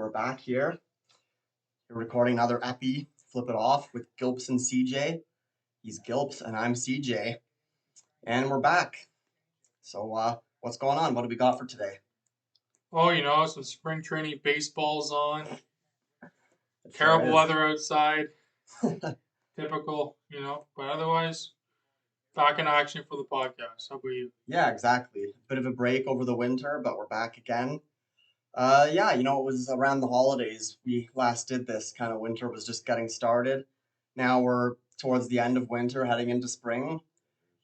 we're back here. We're recording another epi, Flip It Off with Gilps and CJ. He's Gilps and I'm CJ. And we're back. So, what's going on? What do we got for today? Oh, some spring training baseball's on. It sure Terrible is. weather outside. Typical, but otherwise, back in action for the podcast. How about you? Yeah, exactly. Bit of a break over the winter, but we're back again. It was around the holidays we last did this. Kind of winter was just getting started. Now we're towards the end of winter, heading into spring.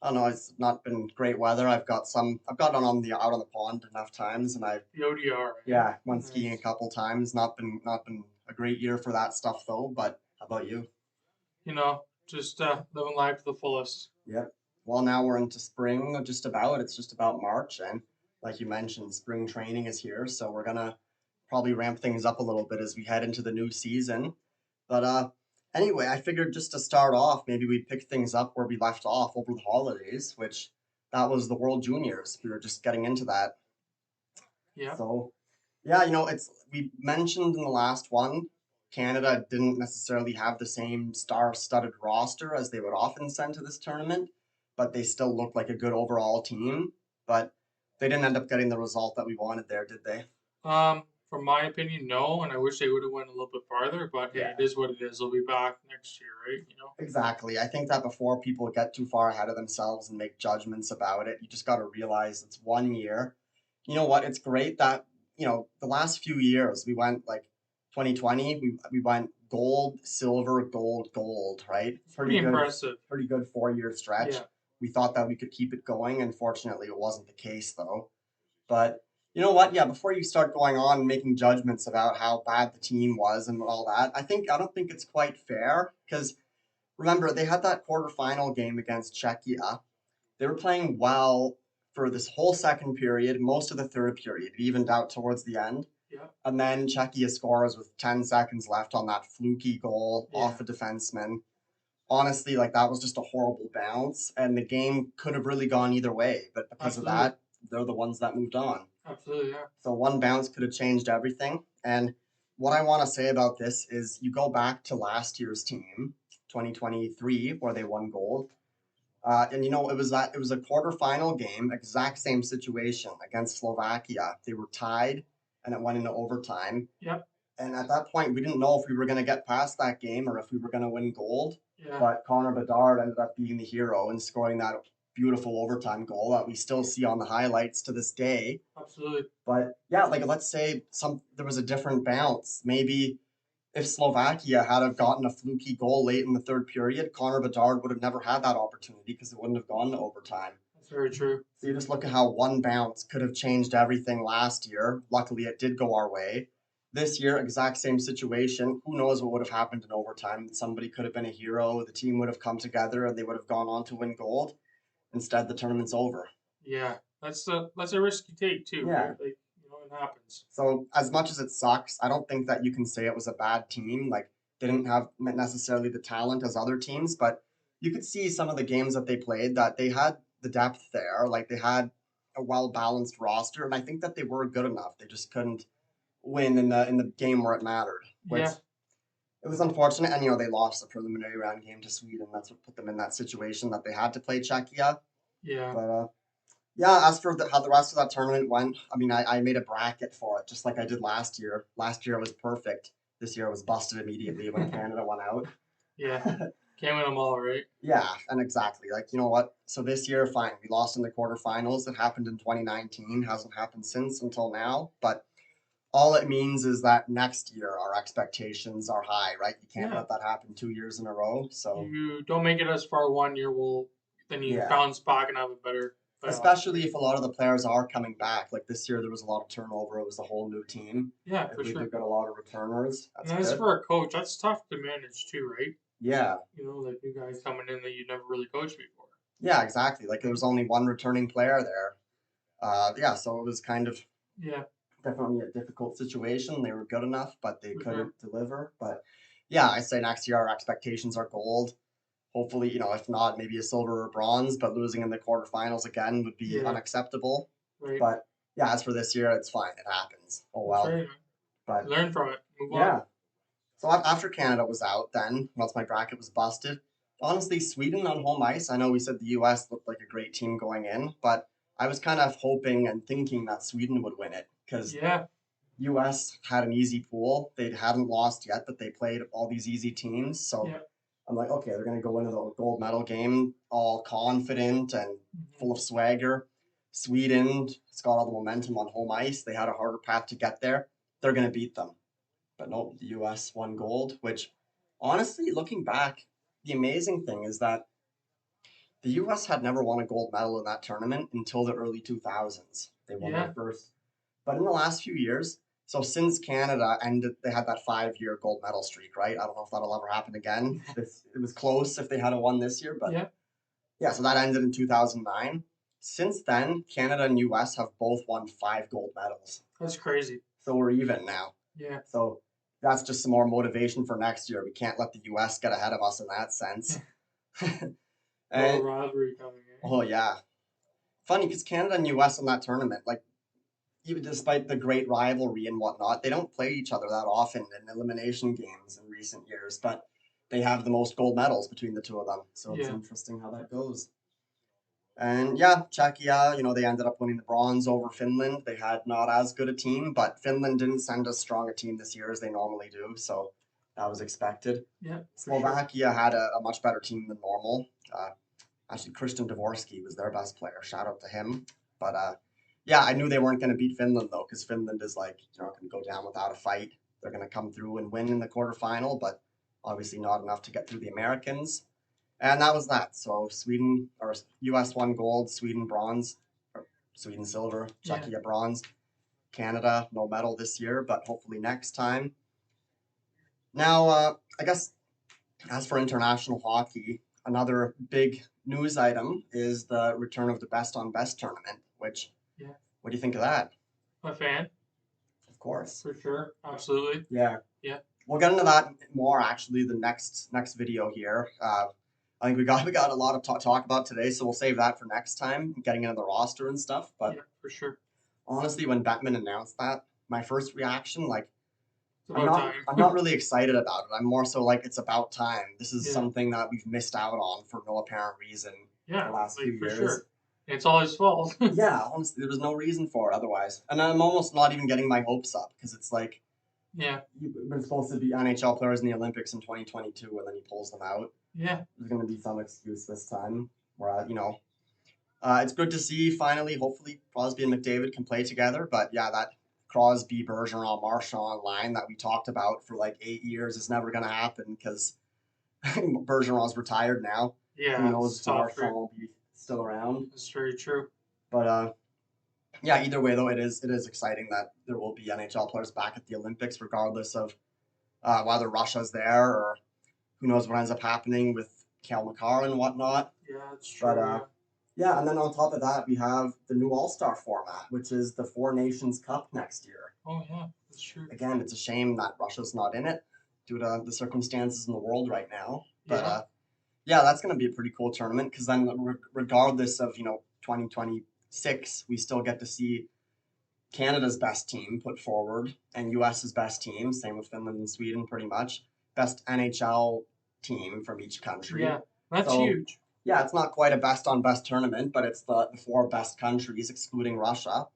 I don't know, it's not been great weather. I've gotten out on the pond enough times, and The ODR. went skiing a couple times. Not been a great year for that stuff though. But how about you? Just living life to the fullest. Yep. Well, now we're into spring, just about. It's just about March, and like you mentioned, spring training is here, so we're gonna probably ramp things up a little bit as we head into the new season. But anyway, I figured just to start off, maybe we'd pick things up where we left off over the holidays, which that was the World Juniors. We were just getting into that. Yeah. So, yeah, it's we mentioned in the last one, Canada didn't necessarily have the same star-studded roster as they would often send to this tournament, but they still looked like a good overall team. But they didn't end up getting the result that we wanted there, did they? From my opinion, no, and I wish they would have went a little bit farther. But hey, it is what it is. They'll be back next year, right? Exactly. I think that before people get too far ahead of themselves and make judgments about it, you just got to realize it's 1 year. You know what? It's great that, the last few years we went like 2020, we went gold, silver, gold, gold, right? Pretty good, impressive. pretty good 4 year stretch. Yeah. We thought that we could keep it going. Unfortunately, it wasn't the case though. But you know what? Yeah, before you start going on and making judgments about how bad the team was and all that, I don't think it's quite fair because remember, they had that quarterfinal game against Czechia. They were playing well for this whole second period, most of the third period. It evened out towards the end. Yeah. And then Czechia scores with 10 seconds left on that fluky goal off a defenseman. Honestly, like that was just a horrible bounce, and the game could have really gone either way. But because of that, they're the ones that moved on. Absolutely, yeah. So one bounce could have changed everything. And what I want to say about this is you go back to last year's team, 2023, where they won gold. It was a quarterfinal game, exact same situation against Slovakia. They were tied, and it went into overtime. Yep. And at that point, we didn't know if we were going to get past that game or if we were going to win gold. Yeah. But Connor Bedard ended up being the hero and scoring that beautiful overtime goal that we still see on the highlights to this day. Absolutely. But yeah, like let's say there was a different bounce. Maybe if Slovakia had have gotten a fluky goal late in the third period, Connor Bedard would have never had that opportunity because it wouldn't have gone to overtime. That's very true. So you just look at how one bounce could have changed everything last year. Luckily, it did go our way. This year, exact same situation. Who knows what would have happened in overtime? Somebody could have been a hero. The team would have come together and they would have gone on to win gold. Instead, the tournament's over. Yeah, that's a risky take too. Yeah. Right? Like, it happens. So as much as it sucks, I don't think that you can say it was a bad team. Like they didn't have necessarily the talent as other teams, but you could see some of the games that they played that they had the depth there. Like they had a well balanced roster, and I think that they were good enough. They just couldn't win in the game where it mattered. Which it was unfortunate, and they lost the preliminary round game to Sweden. That's what put them in that situation that they had to play Czechia. Yeah. But yeah, as for how the rest of that tournament went, I mean, I made a bracket for it, just like I did last year. Last year it was perfect. This year it was busted immediately when Canada went out. Yeah, can't win them all, right? Yeah, and exactly. Like, you know what? So this year, fine, we lost in the quarterfinals. It happened in 2019. Hasn't happened since until now. But all it means is that next year our expectations are high, right? You can't let that happen 2 years in a row. So you don't make it as far 1 year, then you bounce back and have a better. Especially if a lot of the players are coming back. Like this year, there was a lot of turnover. It was a whole new team. Yeah, for sure. They've got a lot of returners. And as for a coach, that's tough to manage too, right? Yeah. Like new guys coming in that you never really coached before. Yeah, exactly. Like there was only one returning player there. So it was kind of definitely a difficult situation. They were good enough, but they couldn't deliver. But yeah, I say next year our expectations are gold. Hopefully, if not, maybe a silver or bronze, but losing in the quarterfinals again would be unacceptable. Right. But yeah, as for this year, it's fine. It happens. Oh well. Right. But Learn from it. Move on. yeah. So after Canada was out, then once my bracket was busted, honestly, Sweden on home ice. I know we said the U.S. looked like a great team going in, but I was kind of hoping and thinking that Sweden would win it because Yeah. U.S. had an easy pool. They hadn't lost yet, but they played all these easy teams. So Yeah. I'm like, okay, they're going to go into the gold medal game all confident and full of swagger. Sweden, it's got all the momentum on home ice. They had a harder path to get there. They're going to beat them. But no, the US won gold, which honestly, looking back, the amazing thing is that the US had never won a gold medal in that tournament until the early 2000s. They won Yeah. their first. But in the last few years, so since Canada ended, they had that 5 year gold medal streak, right? I don't know if that'll ever happen again. It was close if they had won this year, but Yeah. yeah, so that ended in 2009. Since then, Canada and US have both won 5 gold medals. That's crazy. So we're even now. Yeah. So that's just some more motivation for next year. We can't let the US get ahead of us in that sense. Little And rivalry coming in. oh yeah, funny because Canada and US in that tournament, like even despite the great rivalry and whatnot, they don't play each other that often in elimination games in recent years. But they have the most gold medals between the two of them, so it's Yeah. interesting how that goes. And yeah, Czechia, they ended up winning the bronze over Finland. They had not as good a team, but Finland didn't send as strong a team this year as they normally do, so that was expected. Yeah. For sure. Slovakia had a much better team than normal. Actually, Christian Dvorsky was their best player. Shout out to him. But yeah, I knew they weren't going to beat Finland though, because Finland is like you're not going to go down without a fight. They're going to come through and win in the quarterfinal, but obviously not enough to get through the Americans. And that was that. So Sweden or US won gold, Sweden bronze, or Sweden silver, Yeah. Czechia bronze, Canada no medal this year, but hopefully next time. Now, I guess as for international hockey, another big news item is the return of the best on best tournament. Which, Yeah. what do you think of that? A fan. Of course. For sure. Absolutely. Yeah. Yeah. We'll get into that more actually the next video here. I think we got a lot of talk about today, so we'll save that for next time, getting into the roster and stuff. But Yeah. For sure. honestly, when Bettman announced that, my first reaction, like, It's about time. I'm not really excited about it. I'm more so like it's about time. This is Yeah. something that we've missed out on for no apparent reason Yeah. the last Like few for years. sure. It's all his fault. Yeah, honestly, there was no reason for it otherwise. And I'm almost not even getting my hopes up because it's like Yeah. you've been supposed to be NHL players in the Olympics in 2022, and then he pulls them out. Yeah. There's going to be some excuse this time where, it's good to see finally, hopefully, Crosby and McDavid can play together. But yeah, that Crosby, Bergeron, Marchand line that we talked about for like 8 years is never going to happen because Bergeron's retired now. Yeah. Who knows It's if tough. Marchand will be still around. That's very true. But yeah, either way though, it is exciting that there will be NHL players back at the Olympics, regardless of whether Russia's there or who knows what ends up happening with Cal McCarr and whatnot. Yeah, that's true. But yeah, and then on top of that, we have the new All-Star format, which is the Four Nations Cup next year. Oh yeah, that's true. Again, it's a shame that Russia's not in it due to the circumstances in the world right now. But yeah, that's going to be a pretty cool tournament because then, regardless of 2026, we still get to see Canada's best team put forward and US's best team. Same with Finland and Sweden, pretty much best NHL team from each country. Yeah, that's huge. Yeah, it's not quite a best on best tournament, but it's the four best countries excluding Russia.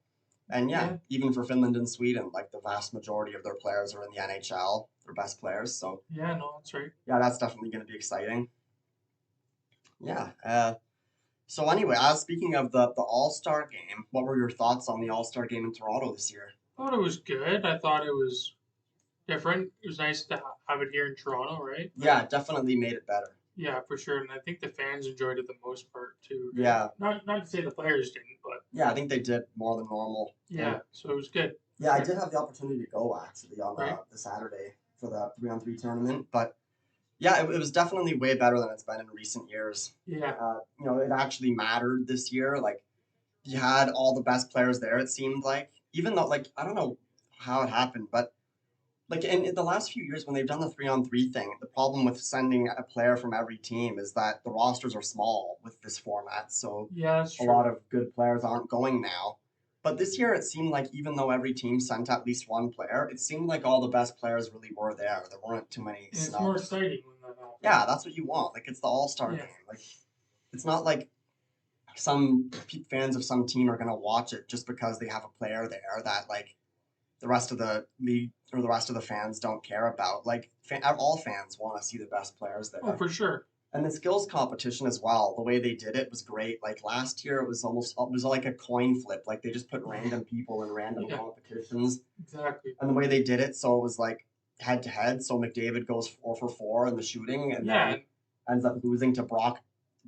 And yeah, even for Finland and Sweden, like the vast majority of their players are in the NHL, their best players. So yeah, no, that's right. Yeah, that's definitely going to be exciting. Yeah. So anyway, speaking of the All-Star game, what were your thoughts on the All-Star game in Toronto this year? I thought it was good. I thought it was different. It was nice to have it here in Toronto, right? Yeah, it definitely made it better. Yeah, for sure. And I think the fans enjoyed it the most part too. Yeah. Not to say the players didn't, but yeah, I think they did more than normal. Yeah, so it was good. Yeah, I did have the opportunity to go actually on Right. the Saturday for the 3-on-3 tournament, but yeah, it was definitely way better than it's been in recent years. Yeah. It actually mattered this year. Like, you had all the best players there, it seemed like. Even though, like, I don't know how it happened, but like in the last few years when they've done the 3-on-3 thing, the problem with sending a player from every team is that the rosters are small with this format. So Yeah, that's a true. lot of good players aren't going now. But this year it seemed like even though every team sent at least one player, it seemed like all the best players really were there. There weren't too many And it's more snubs. exciting when that happens. Yeah, that's what you want. Like it's the All-Star Yeah. game. Like it's not like some fans of some team are gonna watch it just because they have a player there that like the rest of the league or the rest of the fans don't care about. Like all fans want to see the best players Oh, there. for sure. And the skills competition as well, the way they did it was great. Like last year, it was like a coin flip. Like they just put random people in random Yeah. competitions, Exactly. and the way they did it, so it was like head to head. So McDavid goes 4 for 4 in the shooting, and Yeah. then ends up losing to Brock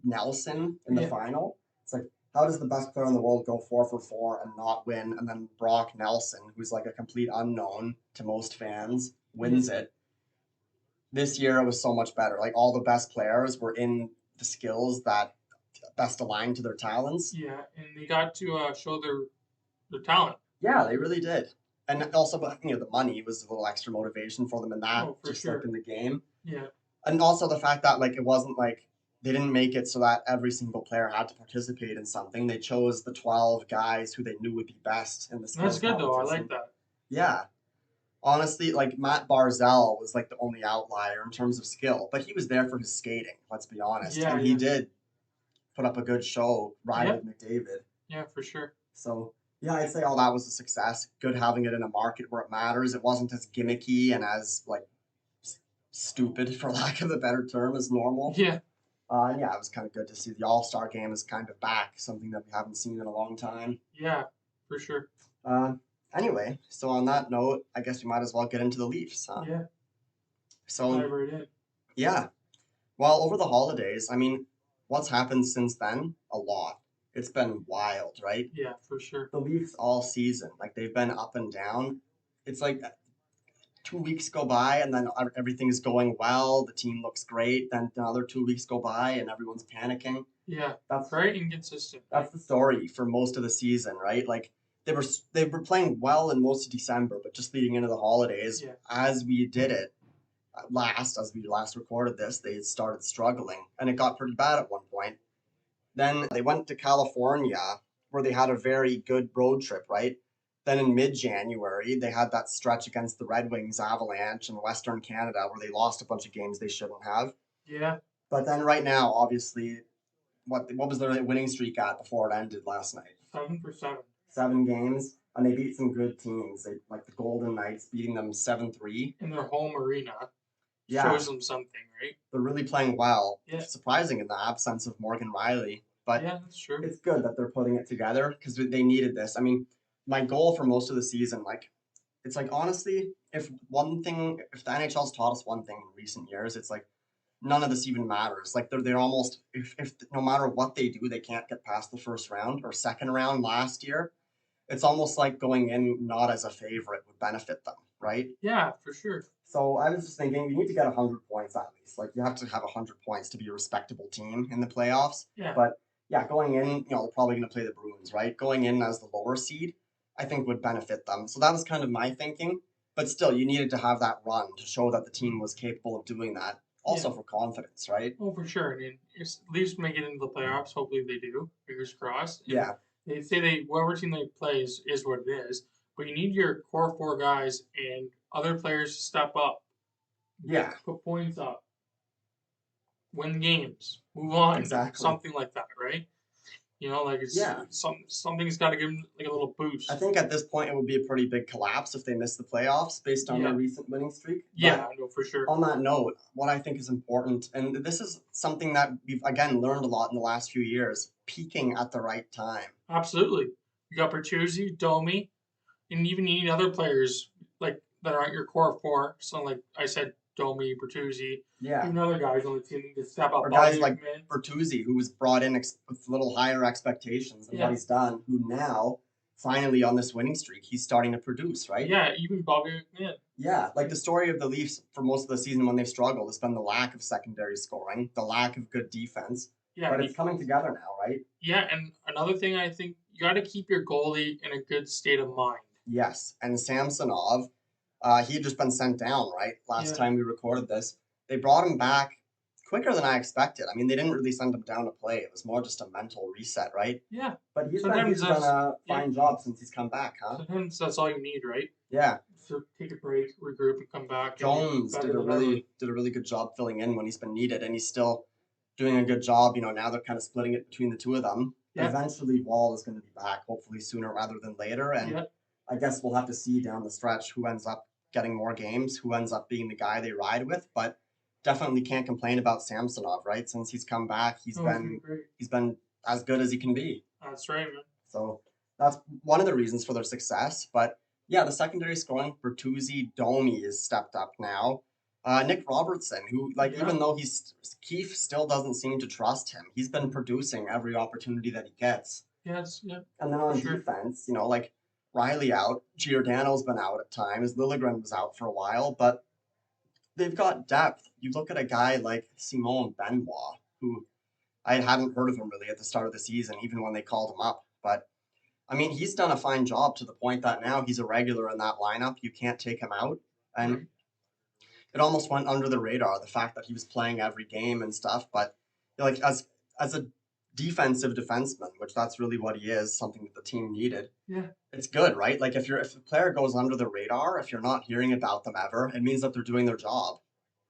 Nelson in the Yeah. final. It's like, how does the best player in the world go 4 for 4 and not win? And then Brock Nelson, who's like a complete unknown to most fans, wins it. This year it was so much better. Like all the best players were in the skills that best aligned to their talents. Yeah, and they got to show their talent. Yeah, they really did. And also, the money was a little extra motivation for them in that, Oh, for just sure. like in the game. Yeah. And also the fact that like it wasn't like they didn't make it so that every single player had to participate in something. They chose the 12 guys who they knew would be best in the skills That's good though. I competition. like that. Yeah. Honestly, like Matt Barzell was like the only outlier in terms of skill, but he was there for his skating, let's be honest. Yeah, And he did put up a good show riding with McDavid. Yeah, for sure. So yeah, I'd say all that was a success. Good having it in a market where it matters. It wasn't as gimmicky and as like stupid, for lack of a better term, as normal. Yeah. And yeah, it was kind of good to see the All-Star game is kind of back, something that we haven't seen in a long time. Yeah, for sure. Anyway, so on that note, I guess we might as well get into the Leafs, huh? Yeah. So Dive right in. yeah, well, over the holidays, I mean, what's happened since then? A lot. It's been wild, right? Yeah, for sure. The Leafs all season, like they've been up and down. It's like 2 weeks go by and then everything is going well. The team looks great. Then another 2 weeks go by and everyone's panicking. Yeah, That's very inconsistent. That's the story for most of the season, right? Like they were playing well in most of December, but just leading into the holidays, as we did it as we last recorded this, they started struggling, and it got pretty bad at one point. Then they went to California, where they had a very good road trip, right? Then in mid-January, they had that stretch against the Red Wings, Avalanche, and Western Canada, where they lost a bunch of games they shouldn't have. Yeah. But then right now, obviously, what was their winning streak at before it ended last night? 7 for 7. 7 games, and they beat some good teams. They like the Golden Knights, beating them 7-3 in their home arena. Yeah, Shows them something, right? they're really playing well. Yeah. Surprising in the absence of Morgan Riley, but Yeah, that's true. it's good that they're putting it together because they needed this. I mean, my goal for most of the season, like, it's like honestly, if the NHL's taught us one thing in recent years, it's like none of this even matters. Like they're almost if no matter what they do, they can't get past the first round or second round last year. It's almost like going in not as a favorite would benefit them, right? Yeah, for sure. So I was just thinking, you need to get 100 points at least. Like you have to have 100 points to be a respectable team in the playoffs. Yeah. But yeah, going in, they're probably going to play the Bruins, right? Going in as the lower seed, I think would benefit them. So that was kind of my thinking. But still, you needed to have that run to show that the team was capable of doing that. Also for confidence, right? Oh, for sure. I mean, at least make it into the playoffs. Hopefully they do. Fingers crossed. And Yeah. They say whoever team they play is what it is. But you need your core 4 guys and other players to step up. Yeah. Put points up. Win games. Move on. Exactly. Something like that, right? Like it's something's got to give them like a little boost. I think at this point it would be a pretty big collapse if they miss the playoffs based on their recent winning streak. Yeah, I know for sure. On that note, what I think is important, and this is something that we've again learned a lot in the last few years, peaking at the right time. Absolutely. You got Bertuzzi, Domi, and even you need other players like that aren't your core 4. So like I said, Domi, Bertuzzi, even other guys on the team need to step up. Or guys like Bertuzzi, who was brought in with a little higher expectations than what he's done, who now, finally on this winning streak, he's starting to produce, right? Yeah, even Bobby McMahon. Yeah, like the story of the Leafs for most of the season when they've struggled has been the lack of secondary scoring, the lack of good defense. Yeah, but it's coming together now, right? Yeah, and another thing I think you got to keep your goalie in a good state of mind. Yes, and Samsonov, he had just been sent down, right? Last time we recorded this. They brought him back quicker than I expected. I mean, they didn't really send him down to play. It was more just a mental reset, right? Yeah. But Sometimes he's done that's a yeah. fine job since he's come back, huh? Sometimes that's all you need, right? Yeah. So take a break, regroup, and come back, and you're Jones better than ever. did a really good job filling in when he's been needed, and he's still doing a good job. You know, now they're kind of splitting it between the two of them. Yeah. Eventually, Wall is going to be back, hopefully sooner rather than later. And Yeah. I guess we'll have to see down the stretch who ends up getting more games, who ends up being the guy they ride with. But definitely can't complain about Samsonov, right? Since he's come back, He's great. he's been as good as he can be. That's right, man. So that's one of the reasons for their success. But yeah, the secondary scoring, Bertuzzi, Domi is stepped up now. Nick Robertson, who even though Keefe still doesn't seem to trust him, he's been producing every opportunity that he gets. Yes, yeah. And then on defense, you know, like Riley out, Giordano's been out at times, Liljegren was out for a while, but they've got depth. You look at a guy like Simon Benoit, who I hadn't heard of him really at the start of the season, even when they called him up. But I mean, he's done a fine job to the point that now he's a regular in that lineup. You can't take him out. And it almost went under the radar, the fact that he was playing every game and stuff. But like as a defensive defenseman, which that's really what he is, something that the team needed. Yeah. It's good, right? Like if a player goes under the radar, if you're not hearing about them ever, it means that they're doing their job.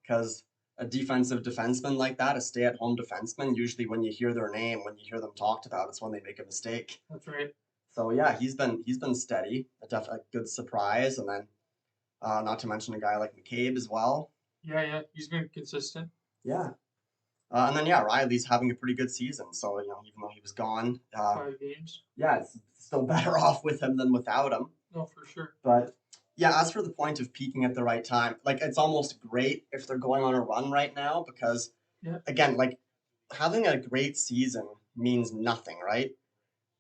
Because a defensive defenseman like that, a stay-at-home defenseman, usually when you hear their name, when you hear them talked about, it's when they make a mistake. That's right. So yeah, he's been steady, a good surprise, and then not to mention a guy like McCabe as well. Yeah, he's been consistent. Yeah, and then yeah, Riley's having a pretty good season. So you know, even though he was gone, 5 games. Yeah, it's still better off with him than without him. No, for sure. But yeah, as for the point of peaking at the right time, like it's almost great if they're going on a run right now because, again, like having a great season means nothing, right?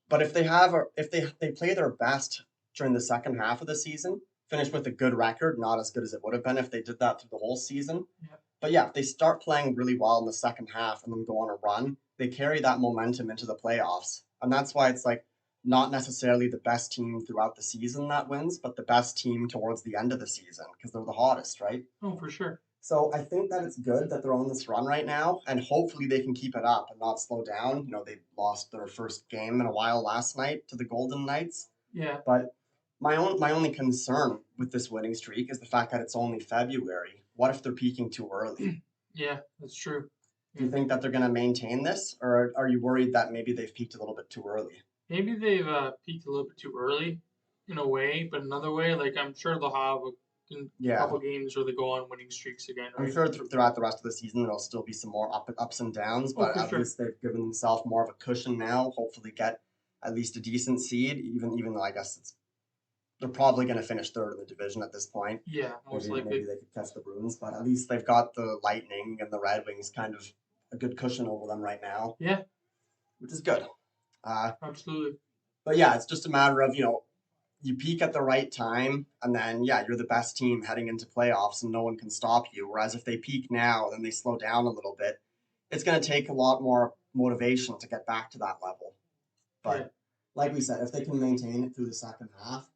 But if they play their best during the second half of the season, finish with a good record, not as good as it would have been if they did that through the whole season. Yeah. But yeah, if they start playing really well in the second half and then go on a run, they carry that momentum into the playoffs. And that's why it's like not necessarily the best team throughout the season that wins, but the best team towards the end of the season because they're the hottest, right? Oh, for sure. So I think that it's good that they're on this run right now, and hopefully they can keep it up and not slow down. You know, they lost their first game in a while last night to the Golden Knights. Yeah. But my only concern with this winning streak is the fact that it's only February. What if they're peaking too early? Yeah, that's true. Do you think that they're going to maintain this, or are you worried that maybe they've peaked a little bit too early? Maybe they've peaked a little bit too early, in a way, but another way, like I'm sure they'll have a couple games where they go on winning streaks again. Right? I'm sure throughout the rest of the season there'll still be some more ups and downs, but at least they've given themselves more of a cushion now. Hopefully, get at least a decent seed, even though I guess they're probably going to finish third in the division at this point. Yeah, most likely. Maybe they could catch the Bruins, but at least they've got the Lightning and the Red Wings kind of a good cushion over them right now. Yeah, which is good. Absolutely. But yeah, it's just a matter of you peak at the right time, and then you're the best team heading into playoffs, and no one can stop you. Whereas if they peak now, then they slow down a little bit. It's going to take a lot more motivation to get back to that level. But like we said, if they can maintain it through the second half,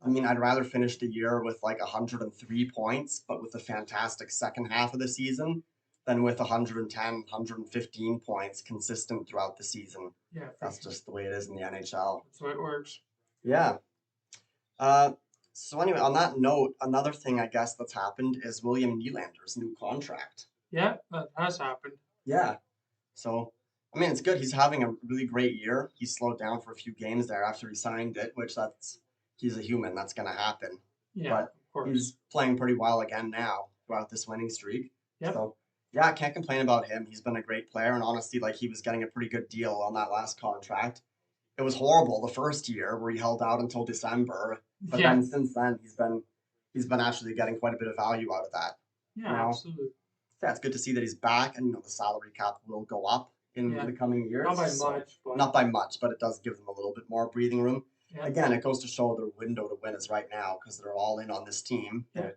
I mean, I'd rather finish the year with like 103 points, but with a fantastic second half of the season, than with 110, 115 points consistent throughout the season. Yeah, that's just the way it is in the NHL. That's the way it works. Yeah. So anyway, on that note, another thing I guess that's happened is William Nylander's new contract. Yeah, that has happened. Yeah. So, I mean, it's good. He's having a really great year. He slowed down for a few games there after he signed it, which he's a human. That's going to happen. Yeah, but of course. He's playing pretty well again now throughout this winning streak. Yep. So, yeah, I can't complain about him. He's been a great player, and honestly, like he was getting a pretty good deal on that last contract. It was horrible the first year where he held out until December, but then since then he's been actually getting quite a bit of value out of that. Yeah, absolutely. Yeah, it's good to see that he's back, and the salary cap will go up in the coming years. Not by much, but it does give them a little bit more breathing room. Yeah. Again, it goes to show their window to win is right now because they're all in on this team. Yeah.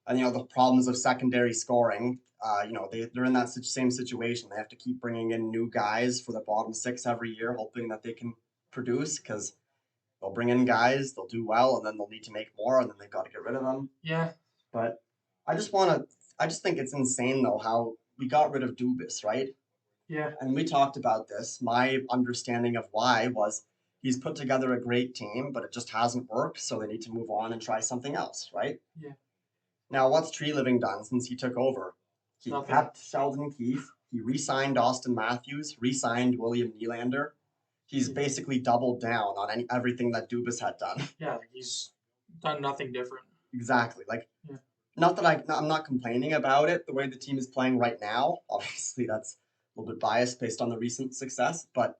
And the problems of secondary scoring, they're in that same situation. They have to keep bringing in new guys for the bottom six every year, hoping that they can produce because they'll bring in guys, they'll do well, and then they'll need to make more, and then they've got to get rid of them. Yeah. But I just think it's insane though how we got rid of Dubas, right? Yeah. And we talked about this. My understanding of why was he's put together a great team, but it just hasn't worked, so they need to move on and try something else, right? Yeah. Now, what's Tree Living done since he took over? He Nothing. kept Sheldon Keefe. He re-signed Austin Matthews, re-signed William Nylander. He's basically doubled down on everything that Dubas had done. Yeah, he's done nothing different. Exactly. Like, Yeah. not that I'm not complaining about it, the way the team is playing right now. Obviously, that's a little bit biased based on the recent success, but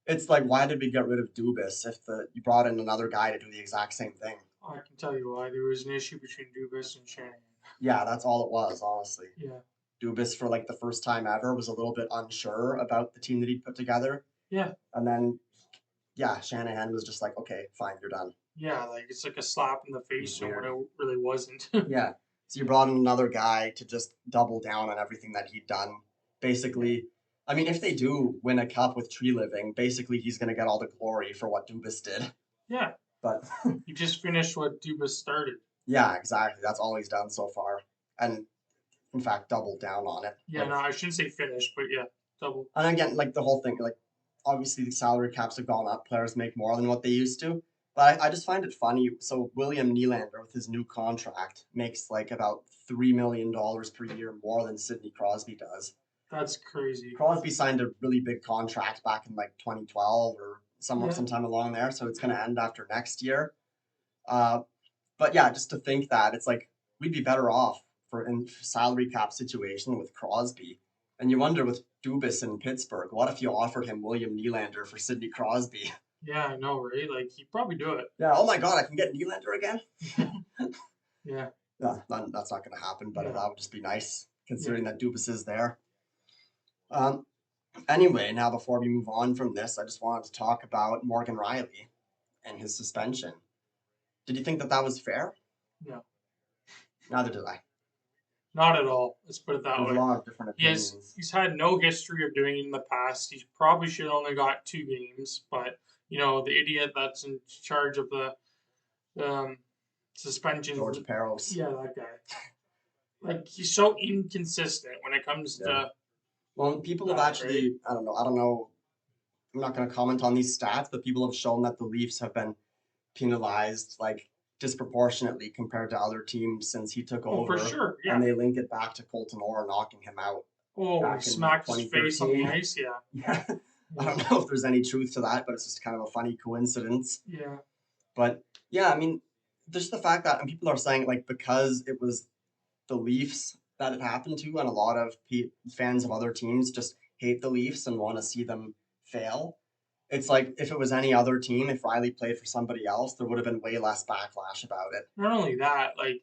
it's like, why did we get rid of Dubas if you brought in another guy to do the exact same thing? I can tell you why. There was an issue between Dubas and Shanahan. Yeah, that's all it was, honestly. Yeah. Dubas, for like the first time ever, was a little bit unsure about the team that he'd put together. Yeah. And then, yeah, Shanahan was just like, okay, fine, you're done. Yeah, like it's like a slap in the face when it really wasn't. Yeah. So you brought in another guy to just double down on everything that he'd done. Basically, I mean, if they do win a cup with Tree Living, basically he's going to get all the glory for what Dubas did. Yeah. But he just finished what Dubas started. Yeah, exactly. That's all he's done so far. And in fact, doubled down on it. Yeah, no, I shouldn't say finished, but yeah, double. And again, like the whole thing, like obviously the salary caps have gone up. Players make more than what they used to. But I just find it funny. So William Nylander with his new contract makes like about $3 million per year more than Sidney Crosby does. That's crazy. Crosby signed a really big contract back in like 2012 or sometime along there. So it's going to end after next year. But yeah, just to think that it's like we'd be better off in salary cap situation with Crosby. And you wonder with Dubas in Pittsburgh, what if you offered him William Nylander for Sidney Crosby? Yeah, I know, right? Like he'd probably do it. Yeah. Oh my God, I can get Nylander again. Yeah. Yeah, that's not going to happen, but that would just be nice considering that Dubas is there. Anyway, now before we move on from this, I just wanted to talk about Morgan Rielly and his suspension. Did you think that was fair? No. Neither did I. Not at all. Let's put it that way. There's a lot of different opinions. He's had no history of doing it in the past. He probably should have only got 2 games, but the idiot that's in charge of the suspension. George Peros. Yeah, that guy. Like he's so inconsistent when it comes to. Well, people have actually, right? I don't know. I'm not going to comment on these stats, but people have shown that the Leafs have been penalized like disproportionately compared to other teams since he took over. For sure, yeah. And they link it back to Colton Orr knocking him out. Oh, he smacked his face on the ice, yeah. Yeah. I don't know if there's any truth to that, but it's just kind of a funny coincidence. Yeah. But yeah, I mean, just the fact that, and people are saying like because it was the Leafs that it happened to, and a lot of fans of other teams just hate the Leafs and want to see them fail. It's like if it was any other team, if Rielly played for somebody else, there would have been way less backlash about it. Not only that, like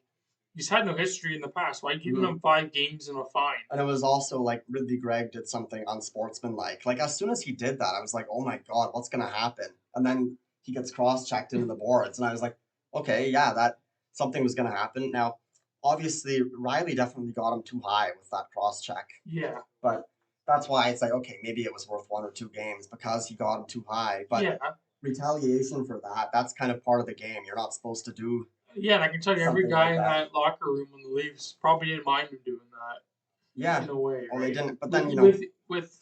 he's had no history in the past. Why give him 5 games and a fine? And it was also like Ridley Gregg did something unsportsmanlike. Like as soon as he did that, I was like, oh my God, what's gonna happen? And then he gets cross-checked into the boards, and I was like, okay, yeah, that something was gonna happen. Now, obviously, Rielly definitely got him too high with that cross-check. Yeah. But that's why it's like, okay, maybe it was worth 1 or 2 games because he got him too high. But retaliation for that's kind of part of the game. You're not supposed to do. Yeah, and I can tell you, every guy in that locker room in the Leafs probably didn't mind him doing that. Yeah. In a way. Well, they didn't. But then, with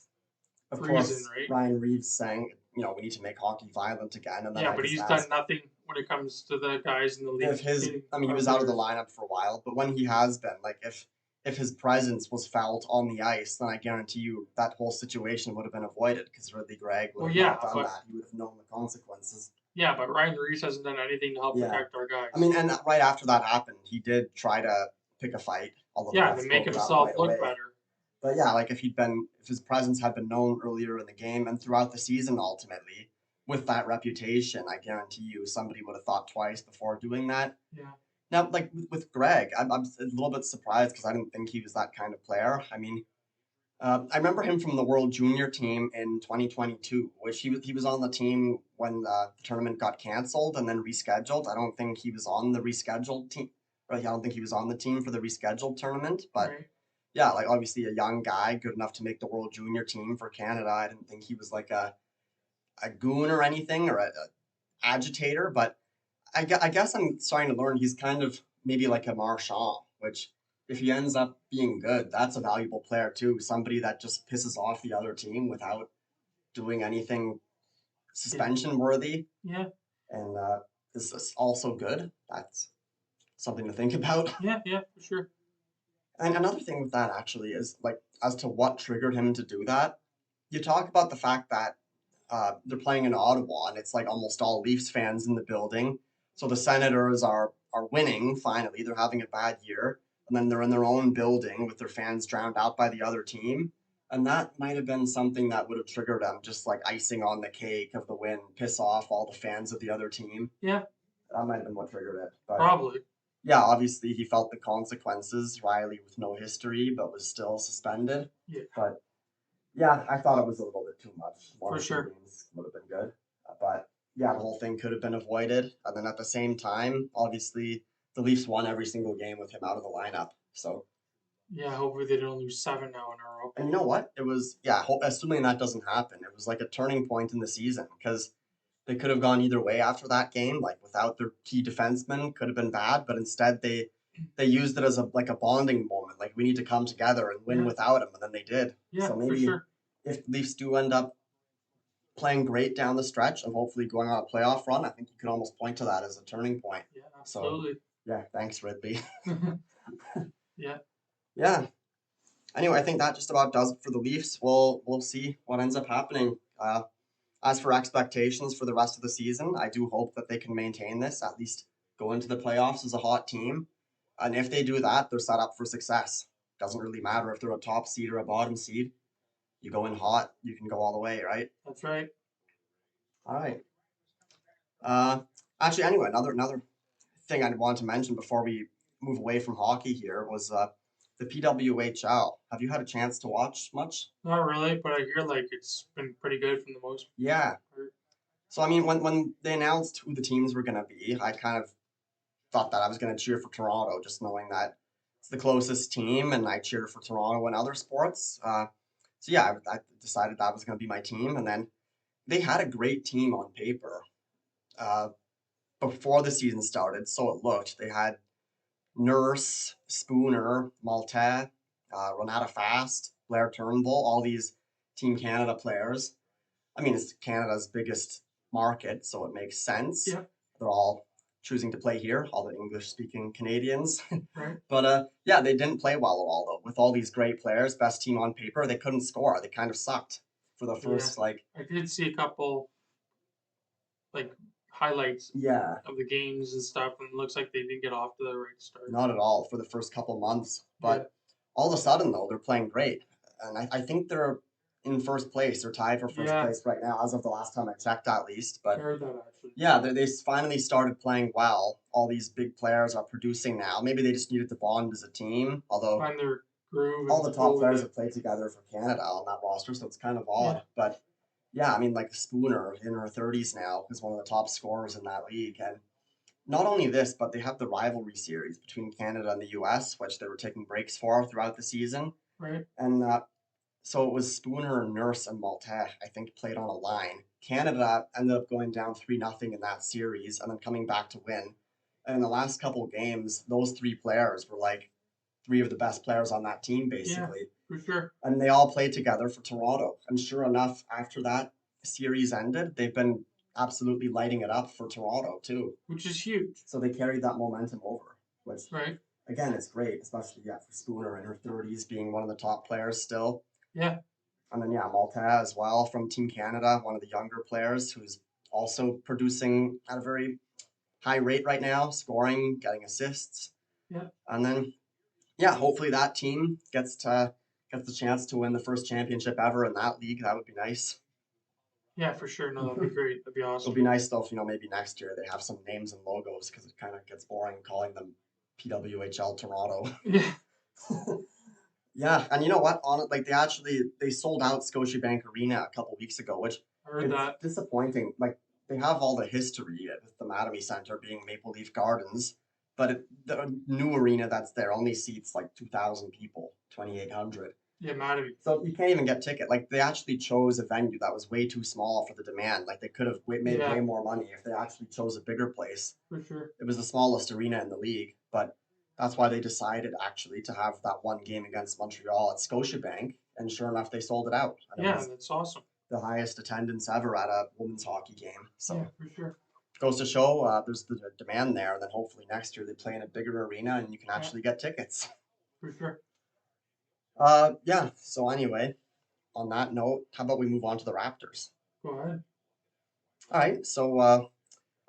of reason, course, right? Ryan Reeves saying, we need to make hockey violent again. And then but he's done nothing when it comes to the guys in the Leafs. He was out of the lineup for a while, but when he has been, like, if his presence was felt on the ice, then I guarantee you that whole situation would have been avoided because Ridley Gregg would have not done that. He would have known the consequences. Yeah, but Ryan Reeves hasn't done anything to help protect our guys. I mean, and right after that happened, he did try to pick a fight. To make himself look better. But yeah, like if his presence had been known earlier in the game and throughout the season, ultimately, with that reputation, I guarantee you somebody would have thought twice before doing that. Yeah. Now, like with Greg, I'm a little bit surprised because I didn't think he was that kind of player. I mean, I remember him from the World Junior team in 2022, which he was on the team when the tournament got canceled and then rescheduled. I don't think he was on the rescheduled team. Right, I don't think he was on the team for the rescheduled tournament, but yeah, like obviously a young guy, good enough to make the World Junior team for Canada. I didn't think he was like a goon or anything or a agitator, but I guess I'm starting to learn he's kind of maybe like a Marchand, which if he ends up being good, that's a valuable player too. Somebody that just pisses off the other team without doing anything Yeah. suspension worthy Yeah. and is also good. That's something to think about. Yeah. Yeah. For sure. And another thing with that actually is like as to what triggered him to do that. You talk about the fact that they're playing in Ottawa and it's like almost all Leafs fans in the building. So the Senators are winning finally. They're having a bad year, and then they're in their own building with their fans drowned out by the other team. And that might have been something that would have triggered them, just like icing on the cake of the win, piss off all the fans of the other team. Yeah. That might have been what triggered it. But Probably. yeah, obviously he felt the consequences. Riley with no history, but was still suspended. Yeah. But yeah, I thought it was a little bit too much. One For or two sure. games would have been good. But yeah, the whole thing could have been avoided. And then at the same time, obviously, the Leafs won every single game with him out of the lineup. So, Yeah. Hopefully they don't lose 7 now in a row. and you know what? It was, yeah, assuming that doesn't happen, it was like a turning point in the season because they could have gone either way after that game. Like without their key defenseman, could have been bad. But instead, they used it as a like a bonding moment. Like we need to come together and win Yeah. without him, and then they did. Yeah. So For maybe sure. if Leafs do end up playing great down the stretch and hopefully going on a playoff run, I think you could almost point to that as a turning point. Yeah. So Absolutely. yeah, thanks Ridley. Yeah. Yeah. Anyway, I think that just about does it for the Leafs. We'll see what ends up happening. As for expectations for the rest of the season, I do hope that they can maintain this, at least go into the playoffs as a hot team. And if they do that, they're set up for success. Doesn't really matter if they're a top seed or a bottom seed. You go in hot, you can go all the way, right? That's right. All right. Uh, Actually, anyway, another thing I wanted to mention before we move away from hockey here was the PWHL. Have you had a chance to watch much? Not really, but I hear like it's been pretty good from the most Yeah. part. So I mean, when they announced who the teams were going to be, I kind of thought that I was going to cheer for Toronto, just knowing that it's the closest team, and I cheer for Toronto in other sports. So yeah, I decided that was going to be my team, and then they had a great team on paper uh, before the season started. So it looked. They had Nurse, Spooner, Maltais, Renata Fast, Blair Turnbull, all these Team Canada players. I mean, it's Canada's biggest market, so it makes sense. Yeah. They're all choosing to play here, all the English-speaking Canadians. Right. But yeah, they didn't play well at all though. With all these great players, best team on paper, they couldn't score. They kind of sucked for the Yeah. first like. I did see a couple like highlights Yeah, of the games and stuff, and it looks like they didn't get off to the right start. not at all for the first couple months. Yeah. But all of a sudden though, they're playing great, and I think they're in first place or tied for first Yeah. place right now, as of the last time I checked, at least. I But heard that actually. yeah, they finally started playing well. All these big players are producing now. Maybe they just needed to bond as a team. Although Find their groove all and the go top with players it. have played together for Canada on that roster, so it's kind of odd. Yeah. But yeah, I mean, like Spooner in her 30s now is one of the top scorers in that league. And not only this, but they have the rivalry series between Canada and the US, which they were taking breaks for throughout the season. Right. And so it was Spooner, Nurse, and Maltais, I think, played on a line. Canada ended up going down 3-0 in that series and then coming back to win. And in the last couple of games, those three players were like three of the best players on that team, basically. Yeah, for sure. And they all played together for Toronto. And sure enough, after that series ended, they've been absolutely lighting it up for Toronto, too. Which is huge. So they carried that momentum over, which, right. Again, it's great, especially, yeah, for Spooner in her 30s being one of the top players still. Yeah. And then, yeah, Maltais as well from Team Canada, one of the younger players who's also producing at a very high rate right now, scoring, getting assists. Yeah. And then, yeah, hopefully that team gets the chance to win the first championship ever in that league. That would be nice. Yeah, for sure. No, that'd be great. That'd be It awesome. would be nice though if, maybe next year they have some names and logos because it kind of gets boring calling them PWHL Toronto. Yeah. Yeah, and you know what? On it, like they sold out Scotiabank Arena a couple weeks ago, which I heard it's that. disappointing. Like they have all the history with the Mattamy Center being Maple Leaf Gardens, but the new arena that's there only seats like 2,000 people, 2,800. Yeah, Mattamy. So you can't even get ticket. Like they actually chose a venue that was way too small for the demand. Like they could have made Yeah. way more money if they actually chose a bigger place. For sure. It was the smallest arena in the league, but That's why they decided actually to have that one game against Montreal at Scotiabank, and sure enough, they sold it out, and it Yeah, was that's awesome. the highest attendance ever at a women's hockey game. Yeah, So for sure. goes to show there's the demand there, and then hopefully next year they play in a bigger arena and you can Yeah, actually get tickets. for sure. Yeah. So anyway, on that note, how about we move on to the Raptors? Go ahead. All right. So I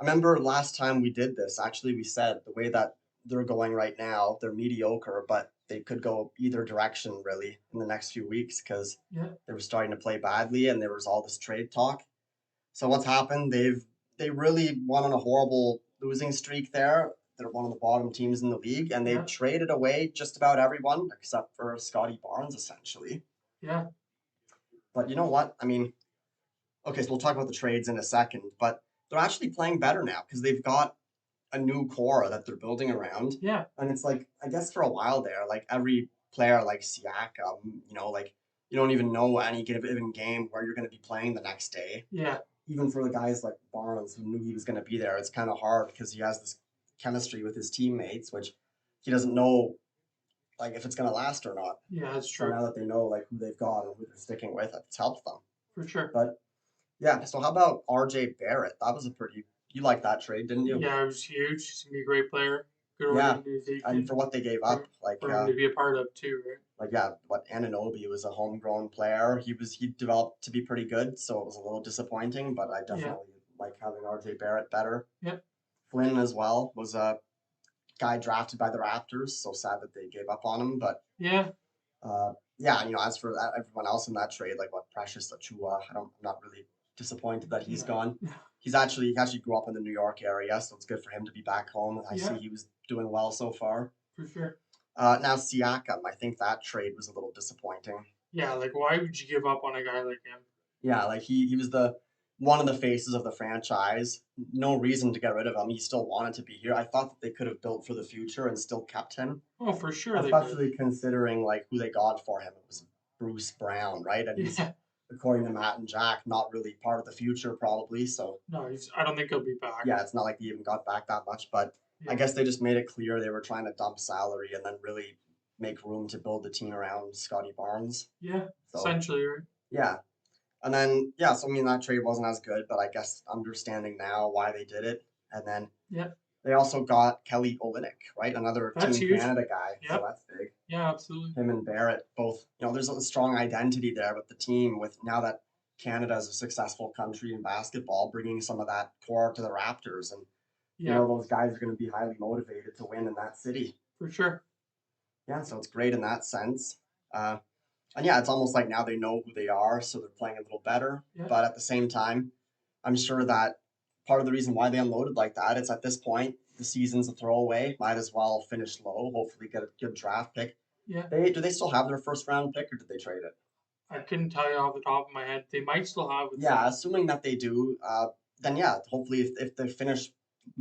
remember last time we did this, actually, we said the way that they're going right now, they're mediocre, but they could go either direction really in the next few weeks because Yeah, they were starting to play badly and there was all this trade talk. So what's happened? They really went on a horrible losing streak there. They're one of the bottom teams in the league, and they've yeah, traded away just about everyone except for Scotty Barnes, essentially. yeah, But you know what? I mean, okay, so we'll talk about the trades in a second, but they're actually playing better now because they've got a new core that they're building around. yeah, And it's like, I guess for a while there, like every player like Siakam, like you don't even know any given game where you're going to be playing the next day. yeah, Even for the guys like Barnes who knew he was going to be there, it's kind of hard because he has this chemistry with his teammates, which he doesn't know like if it's going to last or not. yeah, that's So true. now that they know like who they've got and who they're sticking with, it's helped them. For sure. But yeah, so how about RJ Barrett? That was a pretty you liked that trade, didn't you? Yeah, it was huge. He's gonna be a great player. Good Yeah, and organization for what they gave up, for, for him to be a part of too, right? yeah, what Ananobi was a homegrown player. He developed to be pretty good, so it was a little disappointing, but I Yeah, definitely like having RJ Barrett better. yeah, Flynn as well was a guy drafted by the Raptors, so sad that they gave up on him. But yeah, yeah, as for everyone else in that trade, like what Precious Achua, I'm not really disappointed that he's yeah, gone. He actually grew up in the New York area, so it's good for him to be back home. I see yeah, he was doing well so far. for sure. Now Siakam, I think that trade was a little disappointing. Yeah, like why would you give up on a guy like him? Yeah, like he was the one of the faces of the franchise. No reason to get rid of him. He still wanted to be here. I thought that they could have built for the future and still kept him, Oh, for sure they could. especially considering like who they got for him. It was Bruce Brown, right? And he's, Yeah, according to Matt and Jack, not really part of the future probably. So no, he's. I don't think he'll be back. yeah, it's not like they even got back that much. But I Yeah, guess they just made it clear they were trying to dump salary and then really make room to build the team around Scotty Barnes. yeah, So essentially, right? yeah. And then, yeah, so I mean, that trade wasn't as good, but I guess understanding now why they did it. And then Yeah, they also got Kelly Olynyk, right? Another that's Team huge. Canada guy. So Yep, that's big. yeah, absolutely. Him and Barrett both, there's a strong identity there with the team with now that Canada is a successful country in basketball, bringing some of that core to the Raptors. And, Yeah, those guys are going to be highly motivated to win in that city. for sure. Yeah, so it's great in that sense. Uh, and yeah, it's almost like now they know who they are, so they're playing a little better. Yeah, But at the same time, I'm sure that part of the reason why they unloaded like that is at this point, the season's a throwaway. Might as well finish low, hopefully get a good draft pick. yeah. Do they still have their first round pick or did they trade it? I couldn't tell you off the top of my head. They might still have it Yeah, somewhere. assuming that they do, then yeah, hopefully if they finish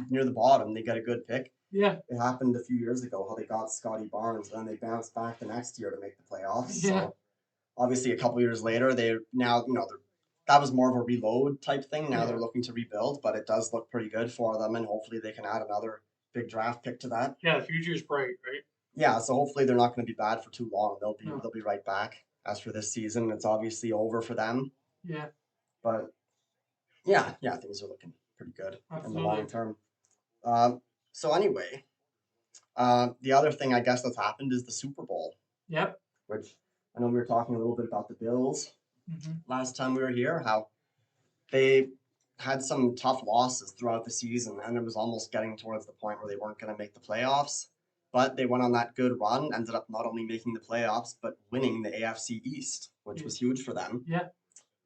near the bottom, they get a good pick. Yeah, It happened a few years ago how they got Scotty Barnes, then they bounced back the next year to make the playoffs. yeah, So obviously a couple years later they now that was more of a reload type thing. Now they're yeah, looking to rebuild, but it does look pretty good for them, and hopefully they can add another big draft pick to that. yeah. The future's bright, right? Yeah, so hopefully they're not going to be bad for too long. they'll be No, they'll be right back. As for this season, it's obviously over for them, yeah, but yeah, things are looking pretty good in the long absolutely. term. So anyway, the other thing I guess that's happened is the Super Bowl, Yep. which I know we were talking a little bit about the Bills Hmm. last time we were here, how they had some tough losses throughout the season, and it was almost getting towards the point where they weren't going to make the playoffs. But they went on that good run, ended up not only making the playoffs, but winning the AFC East, which Yeah, was huge for them. yeah,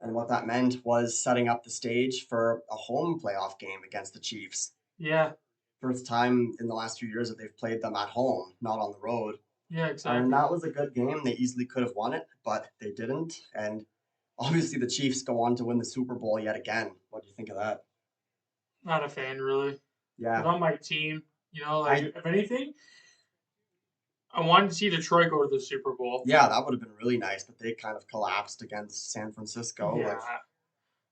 And what that meant was setting up the stage for a home playoff game against the Chiefs. yeah, First time in the last few years that they've played them at home, not on the road. yeah. And Exactly. that was a good game. They easily could have won it, but they didn't. And obviously, the Chiefs go on to win the Super Bowl yet again. What do you think of that? Not a fan really. Yeah, Not my team. Like I if anything, I wanted to see Detroit go to the Super Bowl. yeah, that would have been really nice, but they kind of collapsed against San Francisco, Yeah, which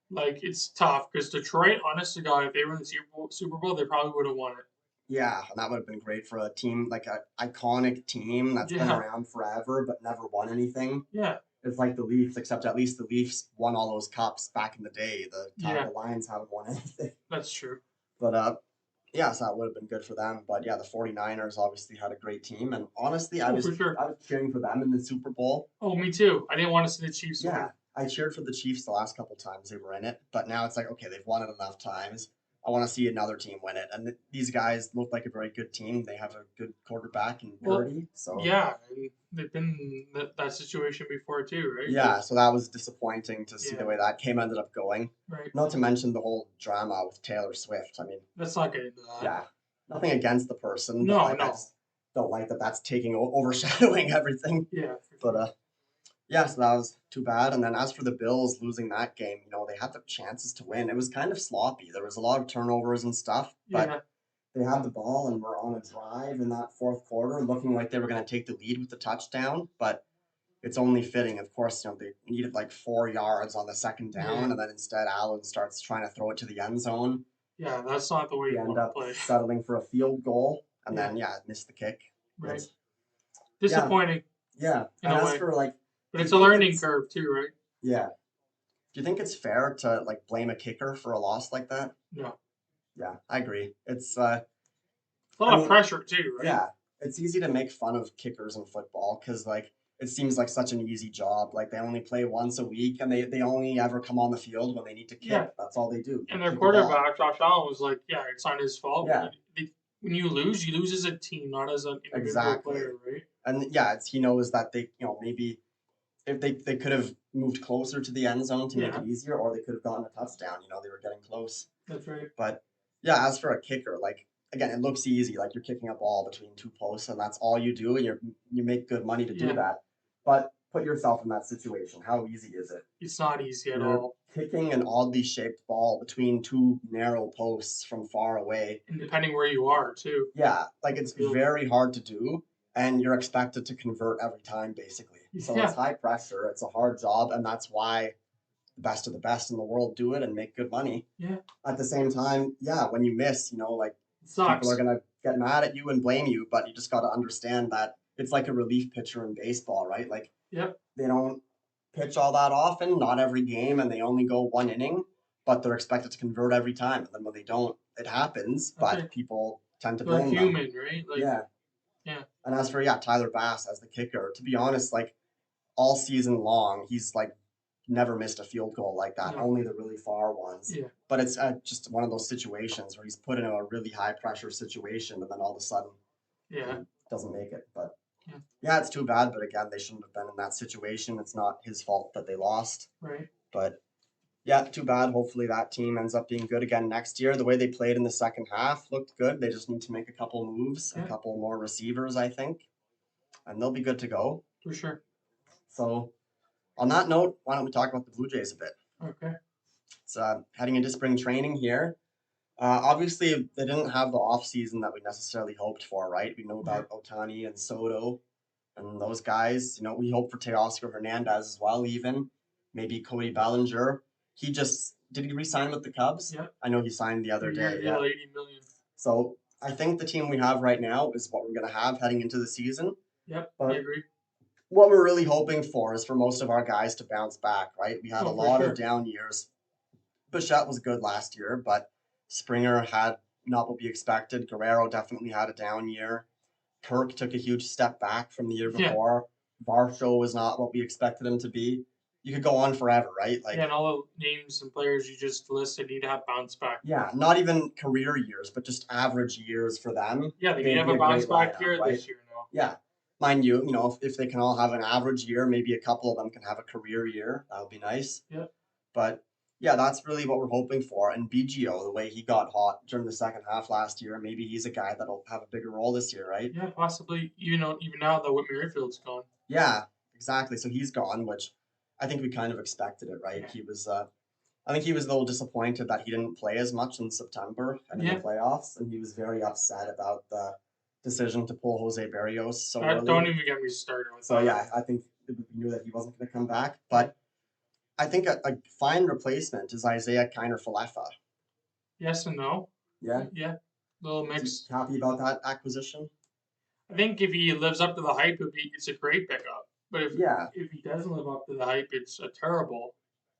like it's tough because Detroit, honest to God, if they were in the Super Bowl, they probably would have won it. Yeah, and that would have been great for a team like an iconic team that's been Yeah, around forever but never won anything. yeah, It's like the Leafs, except at least the Leafs won all those cups back in the day. yeah. The Lions haven't won anything. That's true. But yeah, so that would have been good for them. But yeah, the 49ers obviously had a great team. And honestly, Oh, for sure. I was cheering for them in the Super Bowl. Oh, me too. I didn't want to see the Chiefs win. Yeah, I cheered for the Chiefs the last couple times they were in it. But now it's like, okay, they've won it enough times. I want to see another team win it. And these guys look like a very good team. They have a good quarterback in Well, Purdy. So yeah, and they've been in that situation before too, right? yeah, so that was disappointing to see the Yeah, way that game ended up going. right. Not to mention the whole drama with Taylor Swift. I mean, Let's not get into that. yeah, nothing against the person, but No, like I no. just don't like that that's taking overshadowing everything. Yeah, for But sure. yeah, so that was too bad. And then as for the Bills losing that game, they had the chances to win. It was kind of sloppy. There was a lot of turnovers and stuff, but Yeah, they had the ball and were on a drive in that fourth quarter, looking like they were going to take the lead with the touchdown. But it's only fitting, of course, they needed like 4 yards on the second yeah, down, and then instead Allen starts trying to throw it to the end zone. yeah. That's not the way He you ended want to up play. settling for a field goal, and Yeah, then yeah, missed the kick. But right. yeah, Disappointing yeah. in And a as way, for like, but do you it's a think learning it's curve too, right? yeah? Do you think it's fair to like blame a kicker for a loss like that? No, Yeah, I agree. a I lot of mean, pressure too, right? yeah, it's easy to make fun of kickers in football because like it seems like such an easy job. Like they only play once a week and they only ever come on the field when they need to Yeah, kick. That's all they do. They and their kick a ball. quarterback Josh Allen was like, "Yeah, it's not his fault, but Yeah, when you lose as a team, not as an individual exactly. player, right?" And yeah, he knows that maybe if they could have moved closer to the end zone to make Yeah, it easier, or they could have gotten a touchdown. They were getting close. that's right. But yeah, as for a kicker, like again, it looks easy, like you're kicking a ball between two posts, and that's all you do, and you make good money to do Yeah, that. But put yourself in that situation. How easy is it? it's not easy at You're all. kicking an oddly shaped ball between two narrow posts from far away. And depending where you are too Yeah, like on the it's field. very hard to do, and you're expected to convert every time, basically. So it's Yeah, high pressure, it's a hard job, and that's why the best of the best in the world do it and make good money. yeah, At the same time, yeah, when you miss, like it people are sucks. gonna get mad at you and blame you, but you just got to understand that it's like a relief pitcher in baseball, right? Like Yep. they don't pitch all that often, not every game, and they only go one inning, but they're expected to convert every time. And then when they don't, it happens, That's but it. people tend to They're blame them. human, right? Like, Yeah. yeah, And as for Tyler Bass as the kicker, to be honest, like all season long, he's like never missed a field goal like that, no, only the really far ones. yeah, But it's just one of those situations where he's put in a really high pressure situation and then all of a sudden yeah, he doesn't make it. But yeah, yeah, it's too bad. But again, they shouldn't have been in that situation. It's not his fault that they lost. right. But yeah, too bad. Hopefully that team ends up being good again next year. The way they played in the second half looked good. They just need to make a couple moves, a Yeah, couple more receivers, I think, and they'll be good to go. for sure. So on that note, why don't we talk about the Blue Jays a bit? Okay. It's heading into spring training here. Obviously, they didn't have the off season that we necessarily hoped for, right? We know Yeah. about Otani and Soto and those guys. We hope for Teoscar Hernandez as well, even maybe Cody Bellinger. Did he resign with the Cubs? Yeah. I know he signed the other 3 year day. Yeah. deal, 80 million. So I think the team we have right now is what we're going to have heading into the season. Yep, I But agree. what we're really hoping for is for most of our guys to bounce back, right? We had a Oh, for lot of sure. down years. Bichette was good last year, but Springer had not what we expected. Guerrero definitely had a down year. Kirk took a huge step back from the year Yeah. before. Varsho was not what we expected him to be. You could go on forever, right? Yeah, and all the names and players you just listed need to have bounce back. Yeah, not even career years, but just average years for them. Yeah, they need to They'd have be a a bounce great back lineup, year right? this year now. Yeah. Mind you, if they can all have an average year, maybe a couple of them can have a career year. That would be nice. Yeah. But yeah, that's really what we're hoping for. And BGO, the way he got hot during the second half last year, maybe he's a guy that'll have a bigger role this year, right? Yeah, possibly. Even now though, Whit Merrifield's gone. Yeah, exactly. So he's gone, which I think we kind of expected it, right? I think he was a little disappointed that he didn't play as much in September and in the Yeah. playoffs, and he was very upset about the decision to pull Jose Barrios so early. Don't even get me started with So that. yeah, I think we knew that he wasn't going to come back, but I think a fine replacement is Isaiah Kiner Falefa. Yes and no. Yeah. Yeah. Little mix. Happy about that acquisition? I think if he lives up to the hype, it's a great pickup. But if he doesn't live up to the hype, it's a terrible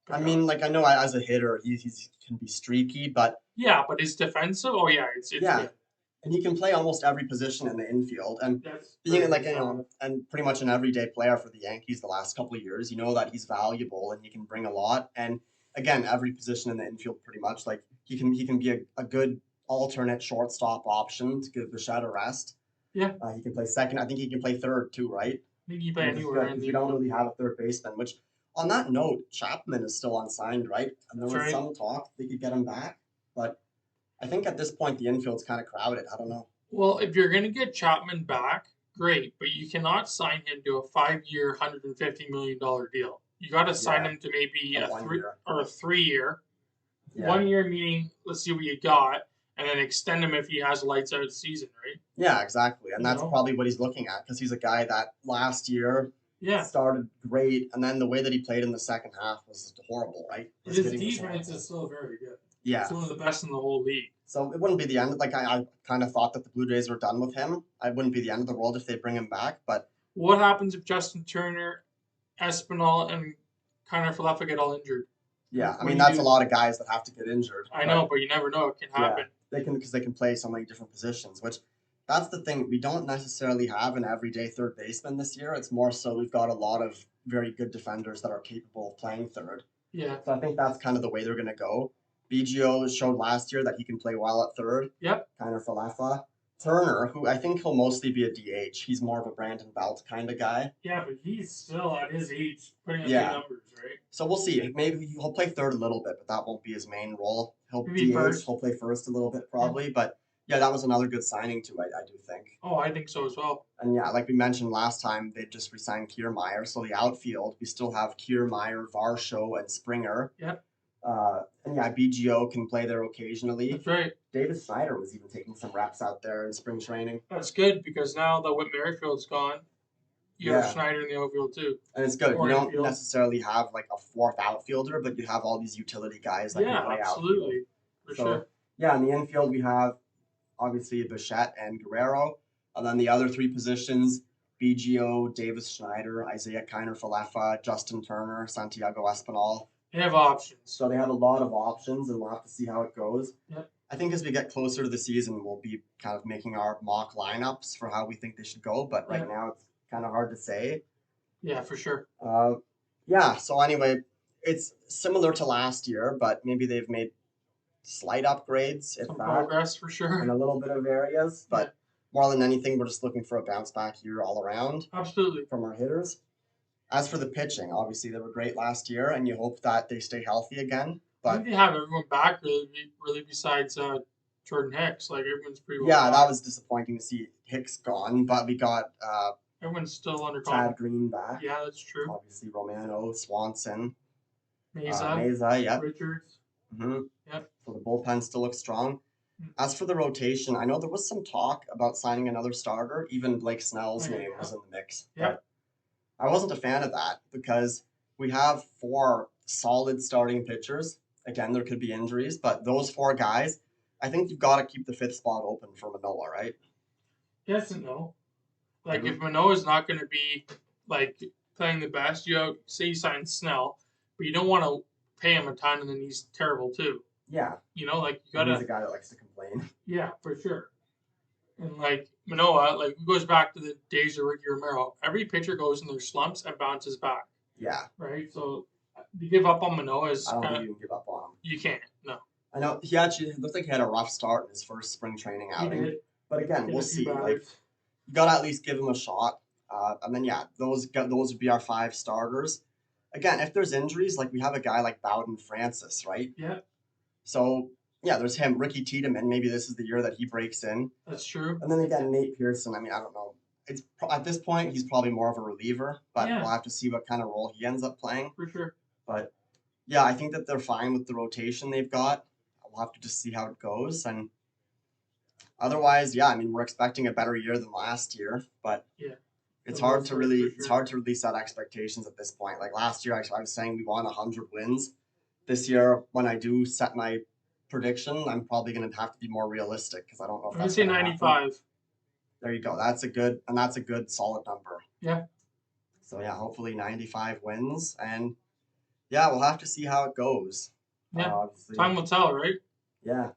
I pickup. mean, like I know as a hitter, he can be streaky, but yeah, but his defensive, oh yeah, it's good. And he can play almost every position in the infield. And That's being like and pretty much an everyday player for the Yankees the last couple of years, you know that he's valuable and he can bring a lot. And again, every position in the infield, pretty much like he can be a good alternate shortstop option to give Bichette a rest. Yeah, he can play second. I think he can play third too, right? I think he can play anywhere. Because we don't really have a third baseman. Which, on that note, Chapman is still unsigned, right? And there was some talk they could get him back, but I think at this point the infield's kind of crowded. I don't know. Well, if you're going to get Chapman back, great, but you cannot sign him to a 5-year, $150 million deal. You got to sign him to maybe a 3-year. Yeah. 1 year meaning, let's see what you got, and then extend him if he has a lights out season, right? Yeah, exactly. And that's probably what he's looking at because he's a guy that last year started great, and then the way that he played in the second half was horrible, right? His defense is still very good. Yeah. It's one of the best in the whole league. So it wouldn't be the end. Like I kind of thought that the Blue Jays were done with him. I wouldn't be the end of the world if they bring him back. But what happens if Justin Turner, Espinal, and Kiner-Falefa get all injured? Yeah, I mean that's a lot of guys that have to get injured. I know, but you never know. It can happen. Yeah, because they can play so many different positions. Which that's the thing. We don't necessarily have an everyday third baseman this year. It's more so we've got a lot of very good defenders that are capable of playing third. Yeah. So I think that's kind of the way they're going to go. BGO showed last year that he can play well at third. Yep. Kiner-Falefa. Turner, who I think he'll mostly be a DH. He's more of a Brandon Belt kind of guy. Yeah, but he's still at his age putting up good numbers, right? So we'll see. Maybe he'll play third a little bit, but that won't be his main role. He'll DH. First. He'll play first a little bit probably, yeah. But yeah, that was another good signing too. I do think. Oh, I think so as well. And yeah, like we mentioned last time, they just re-signed Kiermaier. So the outfield, we still have Kiermaier, Varsho, and Springer. Yep. And yeah, BGO can play there occasionally. That's right. Davis Snyder was even taking some reps out there in spring training. That's good because now that Whit Merrifield's gone, you have Snyder in the outfield too. And it's good. You don't necessarily have like a fourth outfielder, but you have all these utility guys that can play absolutely. For sure. Yeah, in the infield we have obviously Bichette and Guerrero. And then the other three positions, BGO, Davis Schneider, Isaiah Kiner-Falefa, Justin Turner, Santiago Espinal. They have options. So they have a lot of options, and we'll have to see how it goes. Yep. I think as we get closer to the season, we'll be kind of making our mock lineups for how we think they should go. But right now, it's kind of hard to say. Yeah, for sure. So anyway, it's similar to last year, but maybe they've made slight upgrades. Some progress, for sure. In a little bit of areas. But more than anything, we're just looking for a bounce back year all around. Absolutely. From our hitters. As for the pitching, obviously they were great last year, and you hope that they stay healthy again. But I think they have everyone back really besides Jordan Hicks. Like everyone's pretty well. Yeah, back. That was disappointing to see Hicks gone, but we got everyone's still under Chad Green back. Yeah, that's true. Obviously Romano, Swanson, Meza, yep. Richards. Mm-hmm. Yep. So the bullpen still looks strong. As for the rotation, I know there was some talk about signing another starter. Even Blake Snell's name was in the mix. Yeah. I wasn't a fan of that because we have 4 solid starting pitchers. Again, there could be injuries, but those 4 guys, I think you've got to keep the 5th spot open for Manoah, right? Yes and no. Like if Manoah's not going to be like playing the best, say you sign Snell, but you don't want to pay him a ton and then he's terrible too. Yeah. Like you gotta. He's a guy that likes to complain. Yeah, for sure. And like Manoah, like it goes back to the days of Ricky Romero. Every pitcher goes in their slumps and bounces back. Yeah. Right. So to give up on Manoah is. I don't think you can give up on him. You can't. No. I know he actually looked like he had a rough start in his first spring training outing. He did. But again, we'll see. Like you gotta at least give him a shot. And then those would be our 5 starters. Again, if there's injuries, like we have a guy like Bowden Francis, right? Yeah. So there's him, Ricky Tiedemann. Maybe this is the year that he breaks in. That's true. And then again, Nate Pearson. I mean, I don't know. It's at this point he's probably more of a reliever, but we'll have to see what kind of role he ends up playing. For sure. But yeah, I think that they're fine with the rotation they've got. We'll have to just see how it goes. And otherwise, I mean, we're expecting a better year than last year, but it's hard to really set expectations at this point. Like last year, I was saying we want 100 wins. This year, when I do set my prediction, I'm probably going to have to be more realistic because I don't know if I'm gonna that's say going to happen. 95. There you go. That's a good solid number. Yeah. So yeah, hopefully 95 wins, and yeah, we'll have to see how it goes. Yeah. Obviously. Time will tell, right? Yeah.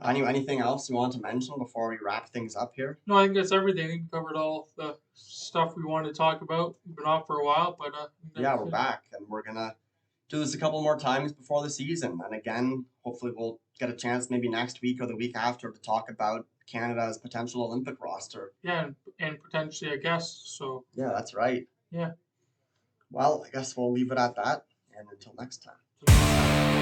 Anything else you want to mention before we wrap things up here? No, I think that's everything. We covered all the stuff we wanted to talk about. We've been off for a while, but yeah, we're back, and we're gonna do this a couple more times before the season. And again, hopefully we'll get a chance maybe next week or the week after to talk about Canada's potential Olympic roster. Yeah, and potentially a guest. So yeah, that's right. Yeah. Well, I guess we'll leave it at that, and until next time.